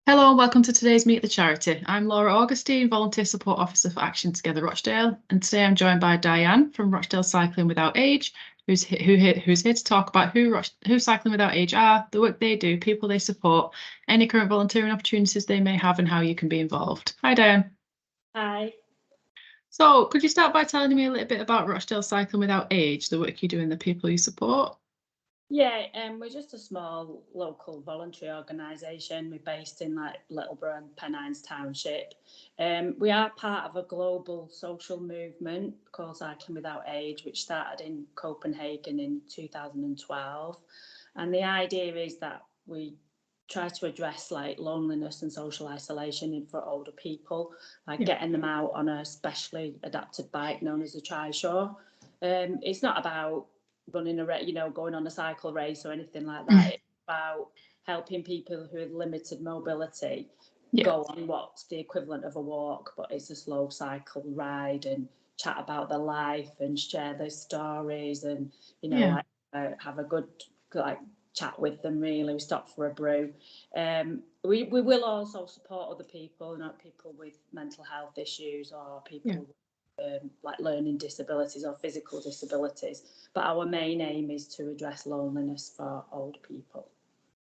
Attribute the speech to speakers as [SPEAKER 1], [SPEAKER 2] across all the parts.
[SPEAKER 1] Hello and welcome to today's Meet the Charity. I'm Laura Augustine, Volunteer Support Officer for Action Together Rochdale, and today I'm joined by Dianne from Rochdale Cycling Without Age, who's here to talk about who Cycling Without Age are, the work they do, people they support, any current volunteering opportunities they may have, and how you can be involved. Hi, Dianne.
[SPEAKER 2] Hi.
[SPEAKER 1] So, could you start by telling me a little bit about Rochdale Cycling Without Age, the work you do and the people you support?
[SPEAKER 2] Yeah, we're just a small local voluntary organisation. We're based in Littleborough and Pennines Township. We are part of a global social movement called Cycling Without Age, which started in Copenhagen in 2012. And the idea is that we try to address loneliness and social isolation for older people, getting them out on a specially adapted bike known as a trishaw. It's not about running a race, going on a cycle race or anything like that. It's about helping people who have limited mobility go on what's the equivalent of a walk, but it's a slow cycle ride, and chat about their life and share their stories, and have a good chat with them. Really, we stop for a brew. We will also support other people, not people with mental health issues or people like learning disabilities or physical disabilities, but our main aim is to address loneliness for older people.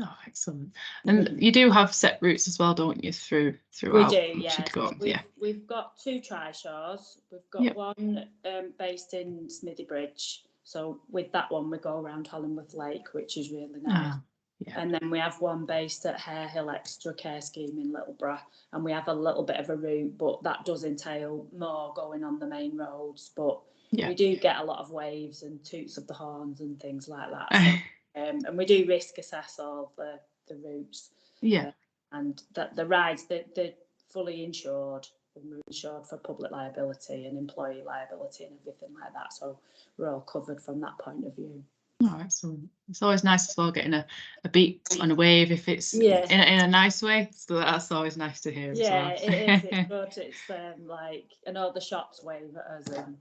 [SPEAKER 1] Oh, excellent. And you do have set routes as well, don't you, throughout?
[SPEAKER 2] We do, yeah. We've got two trishaws. We've got one based in Smithy Bridge. So with that one, we go around Hollingworth Lake, which is really nice. And then we have one based at Hare Hill Extra Care Scheme in Littleborough, and we have a little bit of a route, but that does entail more going on the main roads. But we do get a lot of waves and toots of the horns and things like that. So, and we do risk assess all the routes. And that the rides, they're fully insured. We're insured for public liability and employee liability and everything like that. So we're all covered from that point of view.
[SPEAKER 1] Oh, excellent. It's always nice as well getting a beat on a wave if it's in a nice way. So that's always nice to hear as well.
[SPEAKER 2] It is. It's good. It's and all the shops wave at us and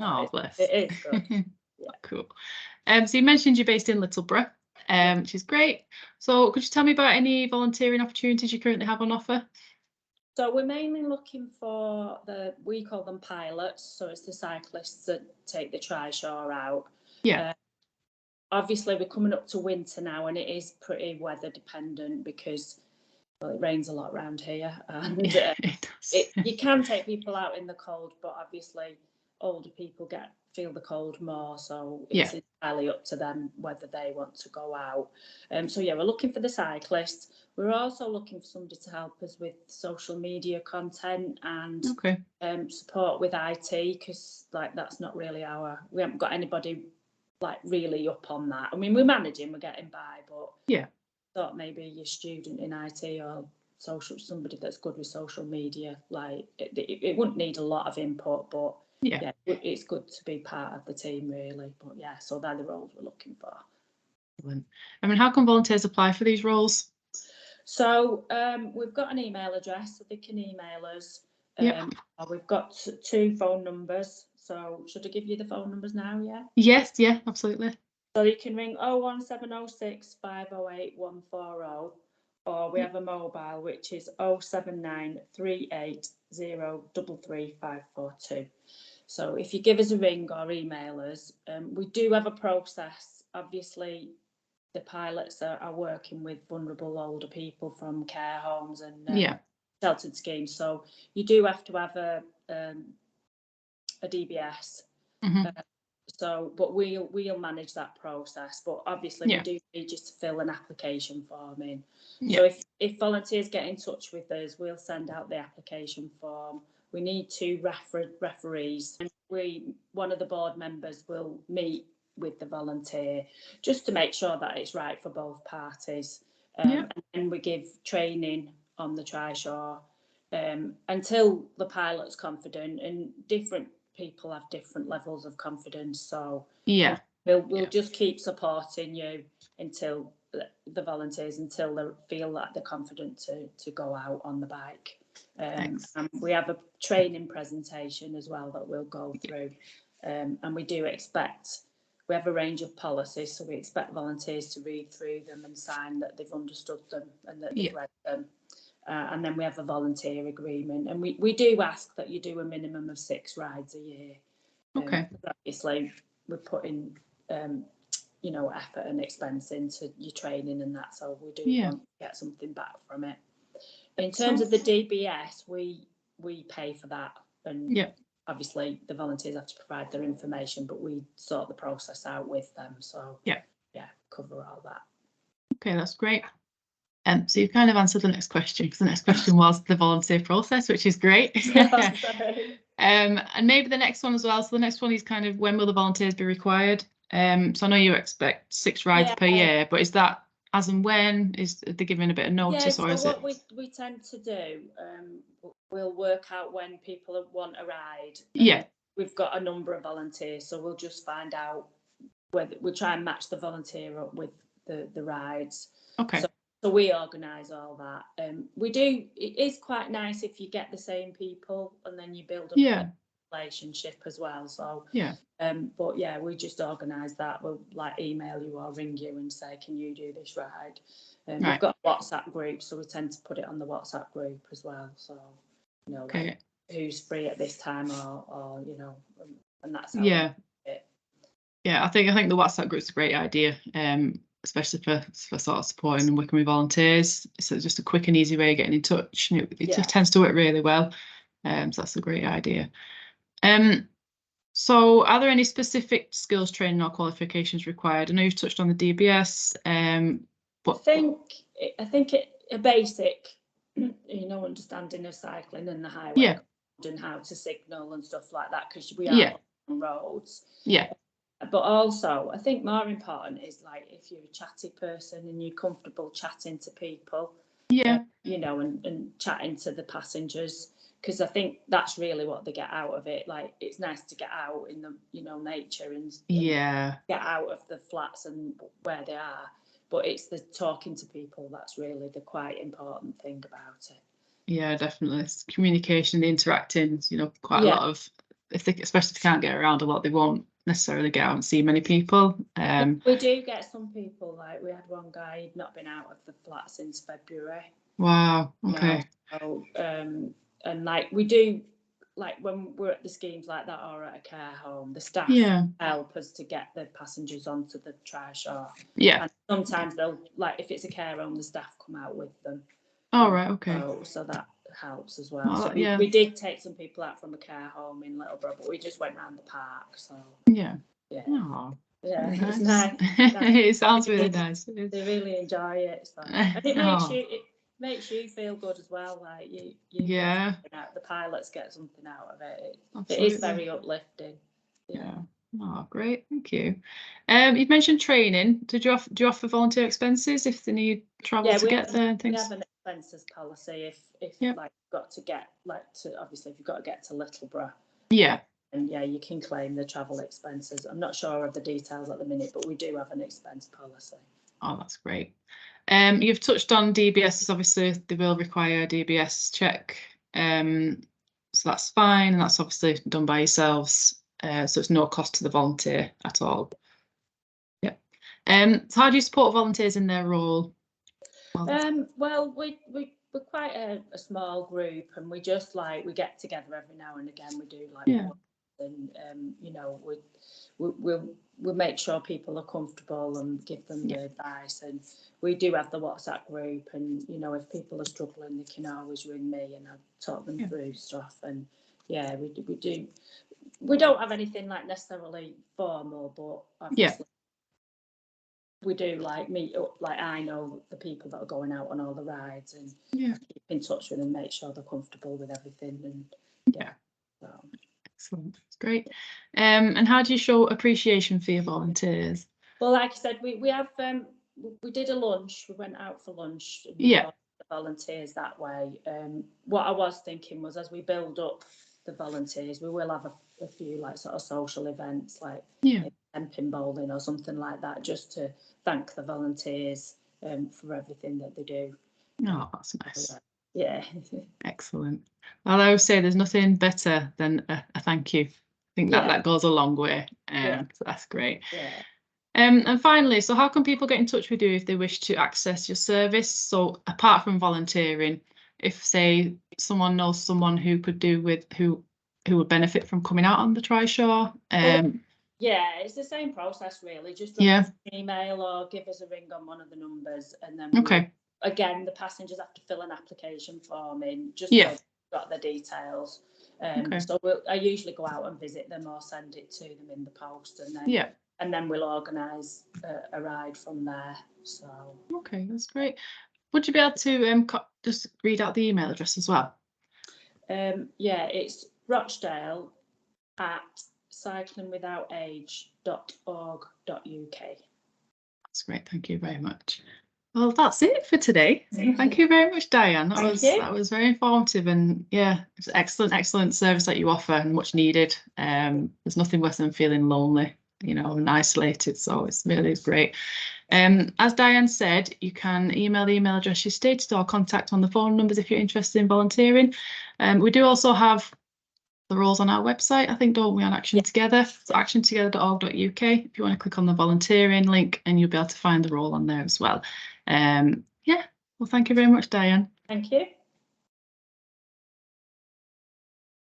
[SPEAKER 1] Oh, bless.
[SPEAKER 2] It is good.
[SPEAKER 1] Cool. So you mentioned you're based in Littleborough, which is great. So could you tell me about any volunteering opportunities you currently have on offer?
[SPEAKER 2] So we're mainly looking for we call them pilots. So it's the cyclists that take the trishaw out. Obviously, we're coming up to winter now, and it is pretty weather dependent because it rains a lot around here, and you can take people out in the cold, but obviously older people feel the cold more, so it's entirely up to them whether they want to go out. So we're looking for the cyclists. We're also looking for somebody to help us with social media content and support with IT, because that's not really we haven't got anybody really up on that. I mean, we're managing, we're getting by, but thought maybe your student in IT or somebody that's good with social media, it wouldn't need a lot of input, but it's good to be part of the team, really. But so they're the roles we're looking for.
[SPEAKER 1] I mean, how can volunteers apply for these roles?
[SPEAKER 2] So we've got an email address, so they can email us. We've got two phone numbers. So should I give you the phone numbers now?
[SPEAKER 1] Yes, absolutely.
[SPEAKER 2] So you can ring 01706 508 140, or we have a mobile which is 079 380 33542. So if you give us a ring or email us, we do have a process. Obviously, the pilots are working with vulnerable older people from care homes and sheltered schemes. So you do have to have a DBS. But we'll manage that process. But obviously, we do need you to fill an application form in. So if volunteers get in touch with us, we'll send out the application form. We need two referees. One of the board members will meet with the volunteer just to make sure that it's right for both parties. And then we give training on the trishaw until the pilot's confident, and different people have different levels of confidence, so we'll just keep supporting you until the volunteers until they feel that they're confident to go out on the bike. And we have a training presentation as well that we'll go through, and we we have a range of policies, so we expect volunteers to read through them and sign that they've understood them and that they've read them. And then we have a volunteer agreement, and we do ask that you do a minimum of 6 rides a year.
[SPEAKER 1] Okay.
[SPEAKER 2] Obviously, we're putting effort and expense into your training and that, so we do want to get something back from it. In terms of the DBS, we pay for that, and obviously the volunteers have to provide their information, but we sort the process out with them. So cover all that.
[SPEAKER 1] Okay, that's great. So you've kind of answered the next question, because the next question was the volunteer process, which is great. And maybe the next one as well. So the next one is kind of, when will the volunteers be required? So I know you expect 6 rides per year, but is that as and when? Is they giving a bit of notice, or is it?
[SPEAKER 2] What we tend to do, we'll work out when people want a ride. We've got a number of volunteers, so we'll just find out whether we'll try and match the volunteer up with the rides.
[SPEAKER 1] Okay.
[SPEAKER 2] So we organise all that. We do. It is quite nice if you get the same people and then you build up a relationship as well. So but we just organise that. We'll email you or ring you and say, can you do this ride? We've got a WhatsApp group, so we tend to put it on the WhatsApp group as well. So who's free at this time, or and that's how it.
[SPEAKER 1] I think the WhatsApp group's a great idea. Especially for sort of supporting and working with volunteers. So it's just a quick and easy way of getting in touch. And it tends to work really well. So that's a great idea. So are there any specific skills training or qualifications required? I know you've touched on the DBS. But
[SPEAKER 2] I think a basic, understanding of cycling and the highway and how to signal and stuff like that, because we are on roads. But also, I think more important is if you're a chatty person and you're comfortable chatting to people, and chatting to the passengers, because I think that's really what they get out of it. It's nice to get out in the nature and get out of the flats and where they are, but it's the talking to people that's really the quite important thing about it.
[SPEAKER 1] Yeah, definitely. It's communication, interacting. Quite a lot of, especially if they can't get around a lot, they won't necessarily get out and see many people.
[SPEAKER 2] We do get some people, we had one guy, he'd not been out of the flat since February.
[SPEAKER 1] Wow. Okay.
[SPEAKER 2] So, and we do, when we're at the schemes like that or at a care home, the staff help us to get the passengers onto the trishaw. And sometimes they'll, if it's a care home, the staff come out with them.
[SPEAKER 1] Right. Okay.
[SPEAKER 2] So that helps as well. So we did take some people out from a care home in Littleborough, but we just went round the park. So
[SPEAKER 1] Oh,
[SPEAKER 2] it's nice.
[SPEAKER 1] It sounds really nice.
[SPEAKER 2] They really enjoy it. So. And it makes you feel good as well. You the pilots get something out of it. It is very uplifting.
[SPEAKER 1] Oh, great, thank you. You've mentioned training. Do you offer volunteer expenses if they need travel to get there and things?
[SPEAKER 2] We have an expenses policy if you've got to get obviously if you've got to get to Littleborough. And you can claim the travel expenses. I'm not sure of the details at the minute, but we do have an expense policy.
[SPEAKER 1] Oh, that's great. You've touched on DBS. Obviously, they will require a DBS check. So that's fine, and that's obviously done by yourselves. So it's no cost to the volunteer at all. So how do you support volunteers in their role?
[SPEAKER 2] Well, we're quite a small group, and we just we get together every now and again. We do and we'll make sure people are comfortable and give them the advice. And we do have the WhatsApp group, and if people are struggling, they can always ring me and I'll talk them through stuff. And we do. We don't have anything necessarily formal, but obviously we do meet up. I know the people that are going out on all the rides, and keep in touch with them, make sure they're comfortable with everything. And so.
[SPEAKER 1] Excellent, that's great. And how do you show appreciation for your volunteers?
[SPEAKER 2] Well, like I said, we have we did a lunch. We went out for lunch. And the volunteers that way. What I was thinking was, as we build up the volunteers, we will have a few sort of social events, camping bowling or something like that, just to thank the volunteers for everything that they do.
[SPEAKER 1] Oh, that's nice.
[SPEAKER 2] Yeah.
[SPEAKER 1] Excellent. Well, I always say there's nothing better than a thank you. think that goes a long way. So that's great.
[SPEAKER 2] Yeah.
[SPEAKER 1] And finally, so how can people get in touch with you if they wish to access your service? So apart from volunteering, if say someone knows someone who could do with who would benefit from coming out on the Trishaw.
[SPEAKER 2] Yeah, it's the same process really. Just drop us an email or give us a ring on one of the numbers, and then again, the passengers have to fill an application form in just so they've got the details. So I usually go out and visit them or send it to them in the post, and then we'll organise a ride from there. So
[SPEAKER 1] okay, that's great. Would you be able to just read out the email address as well?
[SPEAKER 2] Yeah, it's rochdale@cyclingwithoutage.org.uk.
[SPEAKER 1] That's great. Thank you very much. Well, that's it for today. Thank you very much, Dianne. That was very informative, and it's excellent service that you offer and much needed. There's nothing worse than feeling lonely, and isolated. So it's really great. As Dianne said, you can email the email address you stated or contact on the phone numbers if you're interested in volunteering. We do also have the roles on our website, I think, don't we, on Action Together? So actiontogether.org.uk. If you want to click on the volunteering link, and you'll be able to find the role on there as well. Well, thank you very much, Dianne.
[SPEAKER 2] Thank you.